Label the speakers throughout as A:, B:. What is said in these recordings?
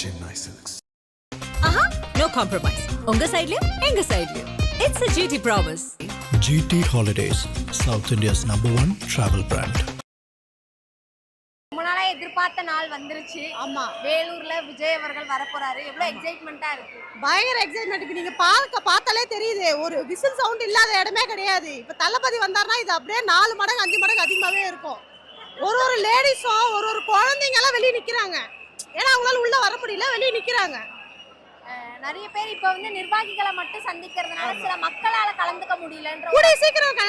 A: Chennai Silks.
B: No compromise. உங்க சைடுலயும் எங்க சைடுலயும். It's a GT promise.
C: GT Holidays, South India's #1 travel brand.
D: ரொம்ப நாளா எதிர்பார்த்த நாள் வந்துருச்சு.
E: ஆமா,
D: வேலூர்ல விஜய் அவர்கள் வரப்போறாரு. எவ்வளவு எக்ஸைட்மெண்டா இருக்கு.
E: பயங்கர எக்ஸைட்மெண்ட். நீங்க பார்த்தாலே தெரியுது, ஒரு விசில் சவுண்ட் இல்லாத இடமே கிடையாது. இப்ப தளபதி வந்தாருன்னா இது அப்படியே 4 மடங்கு 5 மடங்கு அதிகமாவே இருக்கும். ஒரு லேடிஸும் ஒரு குழந்தைங்க எல்லாம் வெளியே நிக்கிறாங்க. ஏன்னா அவங்களால உள்ள வர முடியல, வெளியே நிக்கிறாங்க.
D: நிறைய பேர் இப்ப வந்து நிர்வாகிகளை மட்டும் சந்திக்கிறதுனால சில மக்களால கலந்துக்க முடியலன்ற
E: கூட சீக்கிரம்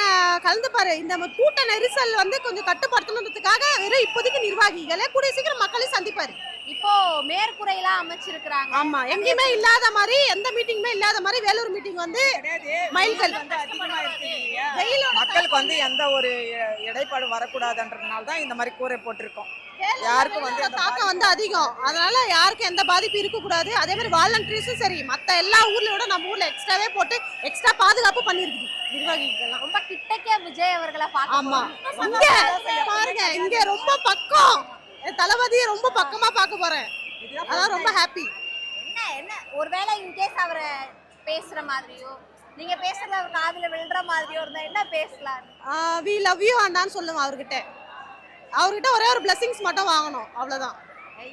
E: கலந்து பாரு. இந்த கூட்ட நெரிசல் வந்து கொஞ்சம் கட்டுப்படுத்தணுன்றதுக்காக வெறும் இப்போதைக்கு நிர்வாகிகளே கூட சீக்கிரம் மக்களையும் சந்திப்பாரு.
D: இப்போ மேற்குறையெல்லாம் அமைச்சிருக்காங்க.
E: ஆமா, எங்கேயுமே இல்லாத மாதிரி, எந்த மீட்டிங்குமே இல்லாத மாதிரி வேலூர் மீட்டிங் வந்து மைல்கல்
F: அதிகமா இருக்கு இல்லையா? மக்களுக்கு வந்து எந்த ஒரு இடைப்பாடு வரக்கூடாதுன்றதுனால தான் இந்த மாதிரி கூரை போட்டிருக்கோம். யாருக்கும் வந்து
E: தாக்கம் வந்து அதிகம், அதனால யாருக்கும் எந்த பாதிப்பு இருக்க கூடாது. அதே மாதிரி வாலண்டரிஸும் சரி, மத்த எல்லா ஊர்ல விட நம்ம ஊர்ல எக்ஸ்ட்ராவே போட்டு எக்ஸ்ட்ரா பாதுகாப்பு பண்ணிருக்கு நிர்வாகிகள்.
D: ரொம்ப கிட்டக்கே விஜய் அவர்களை பார்க்க.
E: ஆமா, இங்க பாருங்க, இங்க ரொம்ப பக்கம், தளபதியை ரொம்ப பக்கமா பார்க்க போறேன். அதான் ரொம்ப ஹாப்பி.
D: என்ன ஒருவேளை இன்கேஸ் அவரை பேசுற மாதிரியோ, நீங்க பேசுறது அவர் காதுல விழுற மாதிரியோ இருந்தா என்ன பேசலாம்?
E: வி லவ் யூ அண்ணான்னு சொல்லுவேன் அவர்கிட்ட. ஒரே ஒரு பிளஸிங்ஸ் மட்டும் வாங்கணும், அவ்வளவுதான்.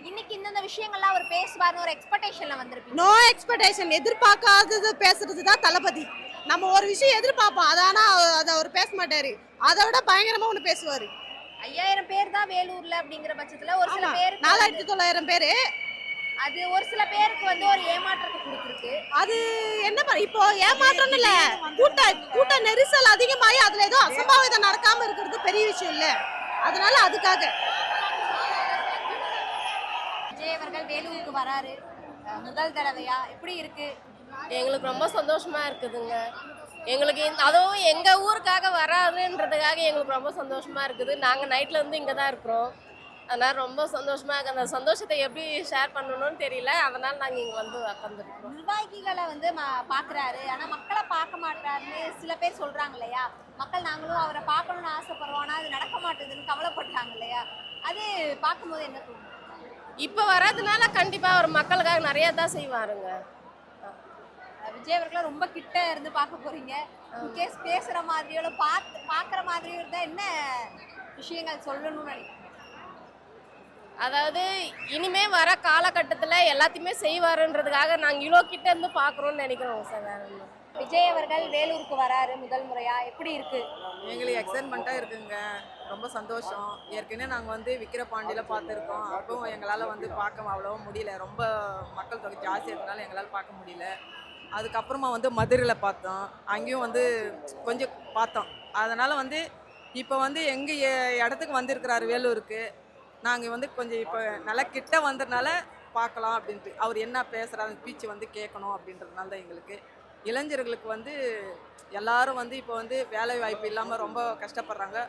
D: இன்னைக்கு இந்த விஷயங்கள்லாம் அவர் பேசுவார்னு ஒரு எக்ஸ்பெக்டேஷன்ல வந்திருப்பீங்க.
E: நோ எக்ஸ்பெக்டேஷன், எதிர்பார்க்காதது பேசுறது தான் தளபதி. நம்ம ஒரு விஷயம் எதிர்பார்ப்போம், அதானா அதை அவர் பேச மாட்டாரு. அதை விட பயங்கரமா ஒண்ணு பேசுவாரு.
D: 5000 பேர் தான் வேலூர்ல அப்படிங்கிற பட்சத்துல ஒரு சில பேர்
E: 4900 பேரு.
D: அது ஒரு சில பேருக்கு வந்து ஒரு ஏமாற்றத்தை கொடுத்துருக்கு.
E: அது என்ன இப்போ ஏமாற்றம் இல்ல, கூட்ட நெரிசல் அதிகமாகி அதுல ஏதோ அசம்பாவிதம் நடக்காம இருக்கிறது பெரிய விஷயம் இல்ல. அதனால அதுக்காக
D: விஜய் அவர்கள் வேலூருக்கு வராரு முதல் தடவையா, எப்படி இருக்கு?
G: எங்களுக்கு ரொம்ப சந்தோஷமா இருக்குதுங்க. எங்களுக்கு அதுவும் எங்கள் ஊருக்காக வராதுன்றதுக்காக எங்களுக்கு ரொம்ப சந்தோஷமா இருக்குது. நாங்கள் நைட்டில் வந்து இங்கே தான் இருக்கிறோம். அதனால் ரொம்ப சந்தோஷமா இருக்குது. அந்த சந்தோஷத்தை எப்படி ஷேர் பண்ணணும்னு தெரியல, அதனால் நாங்கள் இங்கே வந்து உட்காந்துருக்கோம்.
D: நிர்வாகிகளை வந்து பார்க்குறாரு, ஆனால் மக்களை பார்க்க மாட்டாருன்னு சில பேர் சொல்கிறாங்க இல்லையா? மக்கள் நாங்களும் அவரை பார்க்கணும்னு ஆசைப்படுறோம், ஆனால் அது நடக்க மாட்டேதுன்னு கவலைப்படுறாங்க இல்லையா? அது பார்க்கும்போது என்ன தோணும்?
G: இப்போ வராதுனால கண்டிப்பாக அவர் மக்களுக்காக நிறையா தான் செய்வாருங்க.
D: விஜய் அவர்களை ரொம்ப கிட்ட இருந்து பார்க்க போறீங்க. இன்கேஸ் பேசுற மாதிரியோ பார்க்குற மாதிரியோ இருந்தால் என்ன விஷயங்கள் சொல்லணும்னு நினைக்கிறேன்?
G: அதாவது இனிமே வர காலகட்டத்தில் எல்லாத்தையுமே செய்வாருன்றதுக்காக நாங்கள் இவ்வளோ கிட்ட இருந்து பார்க்குறோன்னு நினைக்கிறோம் சார். வேற என்ன,
D: விஜய் அவர்கள் வேலூருக்கு வராரு முதல் முறையா, எப்படி இருக்கு?
F: எங்களுக்கு எக்ஸைட்மெண்ட்டாக இருக்குங்க, ரொம்ப சந்தோஷம். ஏற்கனவே நாங்கள் வந்து விக்கிரபாண்டியில் பார்த்துருக்கோம். அப்பவும் எங்களால் வந்து பார்க்க அவ்வளோவா முடியல, ரொம்ப மக்கள் தொகை ஜாஸ்தி இருந்தனால எங்களால் பார்க்க முடியல. அதுக்கப்புறமா வந்து மதுரையில் பார்த்தோம், அங்கேயும் வந்து கொஞ்சம் பார்த்தோம். அதனால் வந்து இப்போ வந்து எங்கள் இடத்துக்கு வந்திருக்கிறாரு வேலூருக்கு. நாங்கள் வந்து கொஞ்சம் இப்போ நல்லா கிட்ட வந்ததுனால பார்க்கலாம் அப்படின்ட்டு, அவர் என்ன பேசுகிறாரு ஸ்பீச் வந்து கேட்கணும் அப்படின்றதுனால தான். எங்களுக்கு இளைஞர்களுக்கு வந்து எல்லாரும் வந்து இப்போ வந்து வேலை வாய்ப்பு இல்லாமல் ரொம்ப கஷ்டப்படுறாங்க.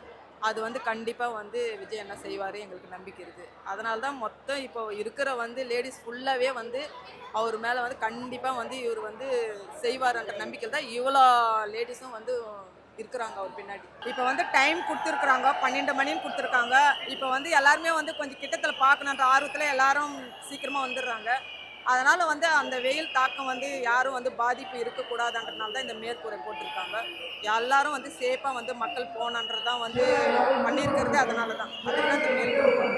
F: அது வந்து கண்டிப்பாக வந்து விஜய் என்ன செய்வார் எங்களுக்கு நம்பிக்கை இருக்குது. அதனால தான் மொத்தம் இப்போ இருக்கிற வந்து லேடிஸ் ஃபுல்லாகவே வந்து அவர் மேலே வந்து கண்டிப்பாக வந்து இவர் வந்து செய்வார்ன்ற நம்பிக்கை தான் இவ்வளோ லேடிஸும் வந்து இருக்கிறாங்க அவர் பின்னாடி. இப்போ வந்து டைம் கொடுத்துருக்குறாங்க, 12 மணின்னு கொடுத்துருக்காங்க. இப்போ வந்து எல்லாருமே வந்து கொஞ்சம் கிட்டத்தில் பார்க்கணுன்ற ஆர்வத்தில் எல்லாரும் சீக்கிரமாக வந்துடுறாங்க. அதனால் வந்து அந்த வெயில் தாக்கம் வந்து யாரும் வந்து பாதிப்பு இருக்கக்கூடாதுன்றதுனால தான் இந்த மேற்கூரை போட்டிருக்காங்க. எல்லாரும் வந்து சேஃபாக வந்து மக்கள் போனன்றது தான் வந்து பண்ணியிருக்கிறது. அதனால தான் அதுதான் இந்த மேற்கூரை.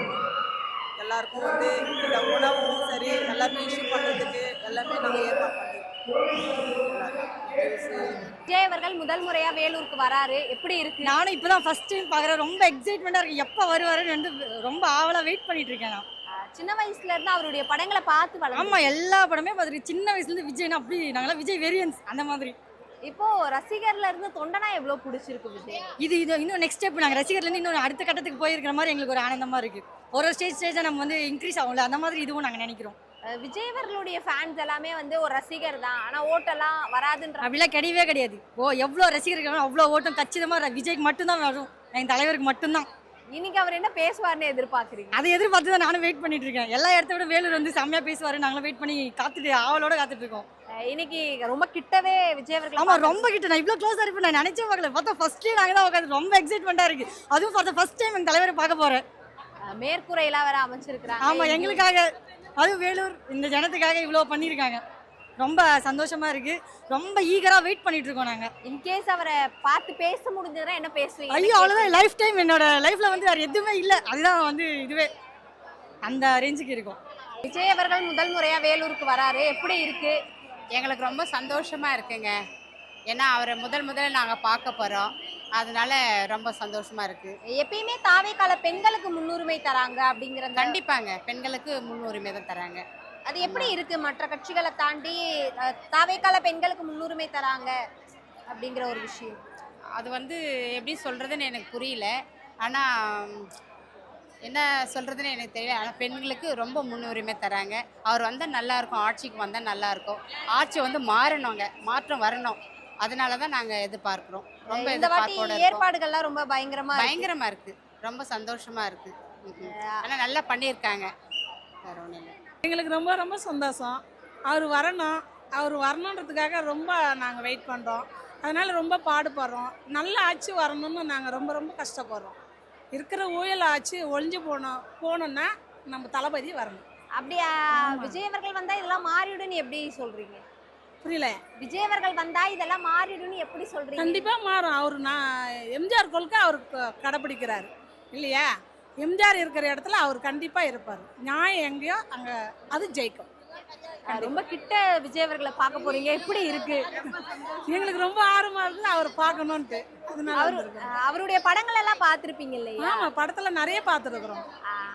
F: எல்லாருக்கும் வந்து இந்த உணவும் சரி எல்லாமே இஷ்யூ பண்ணுறதுக்கு எல்லாமே நாங்கள் ஏற்பாடு பண்ணியிருக்கோம்.
D: விஜய் அவர்கள் முதல் முறையா வேலூருக்கு வராரு, எப்படி இருக்கு?
H: நானும் இப்பதான் ஃபர்ஸ்ட் டைம் பார்க்குறேன். ரொம்ப எக்ஸைட்மெண்ட்டாக இருக்கு. எப்போ வருவாருன்னு வந்து ரொம்ப ஆவலாக வெயிட் பண்ணிட்டு இருக்கேன் நான்.
D: சின்ன வயசுல இருந்து அவருடைய படங்களை பார்த்து வளர்ந்து.
H: ஆமாம், எல்லா படமே பார்த்துருக்கு. சின்ன வயசுலேருந்து விஜய்னா அப்படி நாங்களாம் விஜய் வேரியன்ஸ் அந்த மாதிரி.
D: இப்போ ரசிகர்ல இருந்து தொண்டனா எவ்வளவு பிடிச்சிருக்கு விஜய்?
H: இது இன்னும் நெக்ஸ்ட் ஸ்டெப். நாங்கள் ரசிகர்லேருந்து இன்னும் அடுத்த கட்டத்துக்கு போயிருக்கிற மாதிரி எங்களுக்கு ஒரு ஆனந்தமாக இருக்குது. ஒரு ஸ்டேஜாக நம்ம வந்து இன்க்ரீஸ் ஆகும்ல, அந்த மாதிரி இதுவும் நாங்கள் நினைக்கிறோம்.
D: விஜய் அவர்களுடைய ஃபேன்ஸ் எல்லாமே வந்து ஒரு ரசிகர் தான், ஆனால் ஓட்டெல்லாம் வராதுன்ற
H: அப்படிலாம் கிடையவே கிடையாது. எவ்வளோ ரசிகர்கள் அவ்வளோ ஓட்டம் கச்சிதமாக விஜய்க்கு மட்டும்தான் வரும், எங்கள் தலைவருக்கு மட்டும்தான்.
D: இன்னைக்கு அவர் என்ன பேசுவார்னு எதிர்பார்க்குறீங்க?
H: அதை எதிர்பார்த்து தான் நானும் வெயிட் பண்ணிட்டு இருக்கேன். எல்லா இடத்த விட வேலூர் வந்து செம்மையாக பேசுவார். நாங்களும் வெயிட் பண்ணி காத்துட்டு ஆவலோட காத்துட்டு இருக்கோம்.
D: இன்னைக்கு ரொம்ப கிட்டவே விஜய் அவர்கள்.
H: ஆமா, ரொம்ப கிட்ட. நான் இவ்வளோ க்ளோஸாக இருப்பேன் நான் நினைச்சே பார்க்கல. பார்த்தா ஃபர்ஸ்ட்லேயே நாங்கள் தான் உட்காந்து ரொம்ப எக்ஸைட்மெண்ட்டாக இருக்கு. அதுவும் ஃபார் த ஃபர்ஸ்ட் டைம் எங்கள் தலைவரை பார்க்க போகிறேன்.
D: மேற்கூரையெல்லாம் வேற அமைச்சிருக்கிறாங்க.
H: ஆமா, எங்களுக்காக அதுவும் வேலூர் இந்த ஜனத்துக்காக இவ்வளோ பண்ணியிருக்காங்க. ரொம்ப சந்தோஷமாக இருக்குது. ரொம்ப ஈகராக வெயிட் பண்ணிட்டு இருக்கோம் நாங்கள்.
D: இன்கேஸ் அவரை பார்த்து பேச முடிஞ்சதுன்னா என்ன பேசுவீங்க?
H: ஐயோ அவ்வளோதான். லைஃப் டைம் என்னோட லைஃப்பில் வந்து வேறு எதுவுமே இல்லை. அதுதான் வந்து இதுவே அந்த ரேஞ்சுக்கு இருக்கும்.
D: விஜய் அவர்கள் முதல் முறையா வேலூருக்கு வராரு, எப்படி இருக்கு?
A: எங்களுக்கு ரொம்ப சந்தோஷமாக இருக்குங்க. ஏன்னா அவரை முதல்ல நாங்கள் பார்க்க போகிறோம். அதனால ரொம்ப சந்தோஷமாக இருக்குது.
D: எப்பயுமே தாவேக்கால பெண்களுக்கு முன்னுரிமை தராங்க அப்படிங்கிற
A: கண்டிப்பாங்க பெண்களுக்கு முன்னுரிமை தான் தராங்க.
D: அது எப்படி இருக்கு? மற்ற கட்சிகளை தாண்டி தாவேக்கால பெண்களுக்கு முன்னுரிமை தராங்க அப்படிங்கிற ஒரு விஷயம்
A: அது வந்து எப்படி சொல்கிறதுன்னு எனக்கு புரியல. ஆனால் என்ன சொல்கிறதுன்னு எனக்கு தெரியல. ஆனால் பெண்களுக்கு ரொம்ப முன்னுரிமை தராங்க. அவர் வந்தால் நல்லாயிருக்கும், ஆட்சிக்கு வந்தால் நல்லாயிருக்கும். ஆட்சி வந்து மாறணுங்க, மாற்றம் வரணும். அதனால தான் நாங்கள் எதிர்பார்க்குறோம். ரொம்ப
D: இந்த வாட்டி
A: எதிர்பார்ப்போட
D: ஏற்பாடுகள்லாம் ரொம்ப
A: பயங்கரமாக இருக்குது. ரொம்ப சந்தோஷமாக இருக்குது. ஆனால் நல்லா பண்ணியிருக்காங்க. வேறு ஒன்றும் இல்லை.
I: எங்களுக்கு ரொம்ப ரொம்ப சந்தோஷம். அவர் வரணுன்றதுக்காக ரொம்ப நாங்கள் வெயிட் பண்ணுறோம். அதனால் ரொம்ப பாடுபடுறோம். நல்ல ஆட்சி வரணும்னு நாங்கள் ரொம்ப ரொம்ப கஷ்டப்படுறோம். இருக்கிற ஊழல் ஆட்சி ஒழிஞ்சு போகணுன்னா நம்ம தளபதி வரணும்.
D: அப்படியா? விஜய் அவர்கள் வந்தா இதெல்லாம் மாறிடும்னு எப்படி சொல்றீங்க?
I: புரியல.
D: விஜய் அவர்கள் வந்தா இதெல்லாம் மாறிடும்னு எப்படி சொல்றீங்க?
I: கண்டிப்பாக மாறும். எம்ஜிஆர் கொள்கை அவர் கடைப்பிடிக்கிறாரு இல்லையா? எம்ஜிஆர் இருக்கிற இடத்துல அவர் கண்டிப்பாக இருப்பார். நியாயம் எங்கேயோ அங்கே அது ஜெயிக்கும்.
D: ரொம்ப கிட்ட விஜய் அவர்களை பார்க்க போறீங்க, எப்படி இருக்கு?
I: எங்களுக்கு ரொம்ப ஆர்வமாக இருக்குது அவர் பார்க்கணுன்ட்டு. அதனால
D: அவருடைய படங்கள் எல்லாம் பார்த்துருப்பீங்க இல்லையா?
I: ஆமாம், படத்தில் நிறைய பார்த்துருக்குறோம்.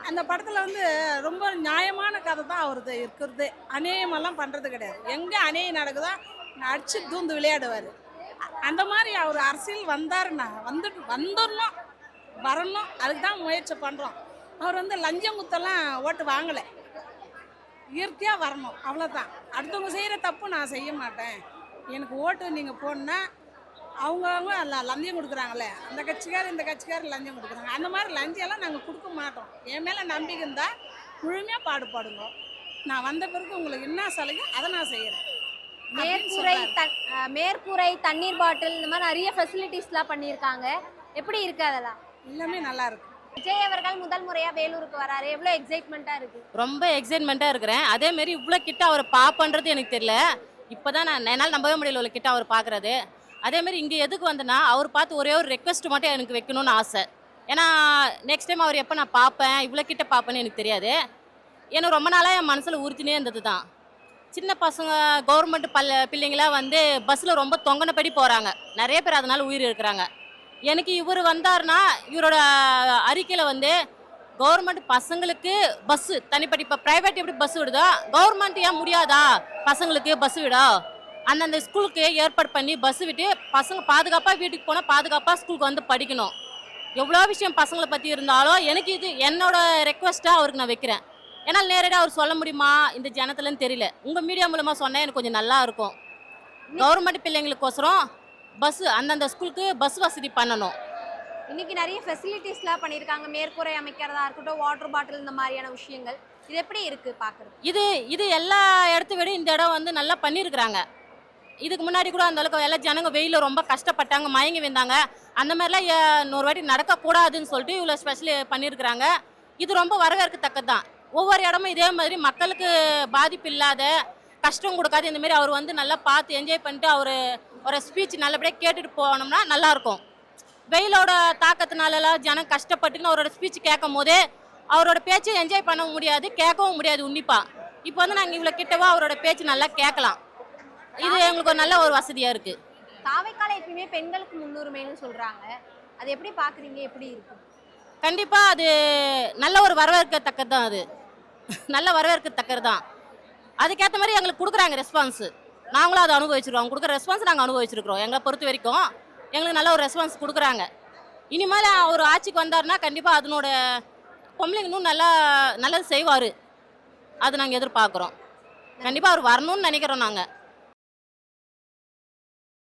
I: அந்த படத்தில் வந்து ரொம்ப நியாயமான கதை தான் அவரது இருக்கிறது. அநேயமெல்லாம் பண்ணுறது கிடையாது. எங்கே அநேயம் நடக்குதோ அடிச்சு தூந்து விளையாடுவார். அந்த மாதிரி அவர் அரசியல் வந்தாருன்னா வந்துடணும், வரணும். அதுக்கு தான் முயற்சி பண்ணுறோம். அவர் வந்து லஞ்சம் குத்தெல்லாம் ஓட்டு வாங்கலை. இயற்கையாக வரணும், அவ்வளோதான். அடுத்தவங்க செய்கிற தப்பு நான் செய்ய மாட்டேன். எனக்கு ஓட்டு நீங்கள் போடணுன்னா அவங்கவுங்க லஞ்சம் கொடுக்குறாங்களே, அந்த கட்சிக்கார் இந்த கட்சிக்கார் லஞ்சம் கொடுக்குறாங்க. அந்த மாதிரி லஞ்சம்லாம் நாங்கள் கொடுக்க மாட்டோம். என் மேலே நம்பிக்கை இருந்தால் முழுமையாக பாடுங்க. நான் வந்த பிறகு உங்களுக்கு என்ன சலுகை அதை நான் செய்கிறேன்.
D: மேற்கூரை, தண்ணீர் பாட்டில், இந்த மாதிரி நிறைய ஃபெசிலிட்டிஸ்லாம் பண்ணியிருக்காங்க. எப்படி இருக்கு? அதெல்லாம்
I: எல்லாமே நல்லா இருக்கு.
D: விஜய் அவர்கள் முதல் முறையா வேலூருக்கு வராரு, எவ்வளவு எக்ஸைட்மெண்ட்டா இருக்கு?
G: ரொம்ப எக்ஸைட்மெண்ட்டாக இருக்கிறேன். அதேமாரி இவ்வளோ கிட்ட அவரை பார்ப்பன்றது எனக்கு தெரியல. இப்போ தான் என்னால் நம்பவே முடியல இவ்வளோ கிட்ட அவர் பார்க்குறது. அதேமாரி இங்கே எதுக்கு வந்தேன்னா அவர் பார்த்து ஒரே ஒரு ரெக்வெஸ்ட் மட்டும் எனக்கு வைக்கணும்னு ஆசை. ஏன்னா நெக்ஸ்ட் டைம் அவர் எப்போ நான் பார்ப்பேன், இவ்வளோ கிட்ட பார்ப்பேன்னு எனக்கு தெரியாது. எனக்கு ரொம்ப நாளாக என் மனசில் உறுத்தினே இருந்தது தான். சின்ன பசங்க கவர்மெண்ட் பிள்ளைங்களாம் வந்து பஸ்ஸில் ரொம்ப தொங்கனப்படி போகிறாங்க. நிறைய பேர் அதனால் உயிர் இருக்கிறாங்க. எனக்கு இவர் வந்தார்னா இவரோட அறிக்கையில் வந்து கவர்மெண்ட் பசங்களுக்கு பஸ்ஸு தனிப்பட்ட, இப்போ ப்ரைவேட் எப்படி பஸ் விடுதோ கவர்மெண்ட் ஏன் முடியாதா பசங்களுக்கு பஸ் விடா? அந்தந்த ஸ்கூலுக்கு ஏற்பாடு பண்ணி பஸ் விட்டு பசங்க பாதுகாப்பாக வீட்டுக்கு போனால் பாதுகாப்பாக ஸ்கூலுக்கு வந்து படிக்கணும். எவ்வளோ விஷயம் பசங்களை பற்றி இருந்தாலும் எனக்கு இது என்னோட ரெக்வஸ்ட்டாக அவருக்கு நான் வைக்கிறேன். ஏன்னா நேரடியாக அவர் சொல்ல முடியுமா இந்த ஜனத்துலன்னு தெரியல. உங்கள் மீடியா மூலமாக சொன்னால் எனக்கு கொஞ்சம் நல்லா இருக்கும். கவர்மெண்ட் பிள்ளைங்களுக்கோசரம் பஸ்ஸு அந்தந்த ஸ்கூலுக்கு பஸ் வசதி பண்ணணும்.
D: இன்னைக்கு நிறைய ஃபெசிலிட்டிஸ்லாம் பண்ணியிருக்காங்க. மேற்கூரை அமைக்கிறதா இருக்கட்டும், வாட்டர் பாட்டில், இந்த மாதிரியான விஷயங்கள். இது எப்படி இருக்கு பார்க்குறது?
G: இது எல்லா இடத்த விட இந்த இடம் வந்து நல்லா பண்ணியிருக்கிறாங்க. இதுக்கு முன்னாடி கூட அந்த அளவுக்கு எல்லா ஜனங்க வெயிலில் ரொம்ப கஷ்டப்பட்டாங்க, மயங்கி வந்தாங்க. அந்த மாதிரிலாம் இன்னொரு வாட்டி நடக்கக்கூடாதுன்னு சொல்லிட்டு இவ்வளோ ஸ்பெஷல் பண்ணியிருக்கிறாங்க. இது ரொம்ப வரவேற்கத்தக்கது தான். ஒவ்வொரு இடமும் இதே மாதிரி மக்களுக்கு பாதிப்பு இல்லாத, கஷ்டம் கொடுக்காது, இந்த மாதிரி அவர் வந்து நல்லா பார்த்து என்ஜாய் பண்ணிட்டு அவர் ஒரு ஸ்பீச் நல்லபடியாக கேட்டுட்டு போனோம்னா நல்லாயிருக்கும். வெயிலோட தாக்கத்தினாலலாம் ஜனம் கஷ்டப்பட்டுன்னு அவரோட ஸ்பீச் கேட்கும் போதே அவரோட பேச்சை என்ஜாய் பண்ண முடியாது, கேட்கவும் முடியாது உன்னிப்பாக. இப்போ வந்து நாங்கள் இவ்வளோ கிட்டவா அவரோட பேச்சு நல்லா கேட்கலாம். இது எங்களுக்கு ஒரு நல்ல ஒரு வசதியாக இருக்குது.
D: தாவேக்கால எப்பயுமே பெண்களுக்கு முன்னுரிமைன்னு சொல்கிறாங்க. அது எப்படி பார்க்குறீங்க? எப்படி இருக்கு?
G: கண்டிப்பாக அது நல்ல ஒரு வரவேற்கத்தக்கது தான். அது நல்ல வரவேற்கத்தக்கது தான். அதுக்கேற்ற மாதிரி எங்களுக்கு கொடுக்குறாங்க ரெஸ்பான்ஸு. நாங்களும் அதை அனுபவிச்சிருக்கோம். அவங்க கொடுக்குற ரெஸ்பான்ஸ் நாங்கள் அனுபவிச்சிருக்கிறோம். எங்களை பொறுத்த வரைக்கும் எங்களுக்கு நல்ல ஒரு ரெஸ்பான்ஸ் கொடுக்குறாங்க. இனிமேல் அவர் ஆட்சிக்கு வந்தாருன்னா கண்டிப்பாக அதனோட பொம்பளைங்க இன்னும் நல்லது செய்வார். அது நாங்கள் எதிர்பார்க்குறோம். கண்டிப்பாக அவர் வரணும்னு நினைக்கிறோம் நாங்கள்.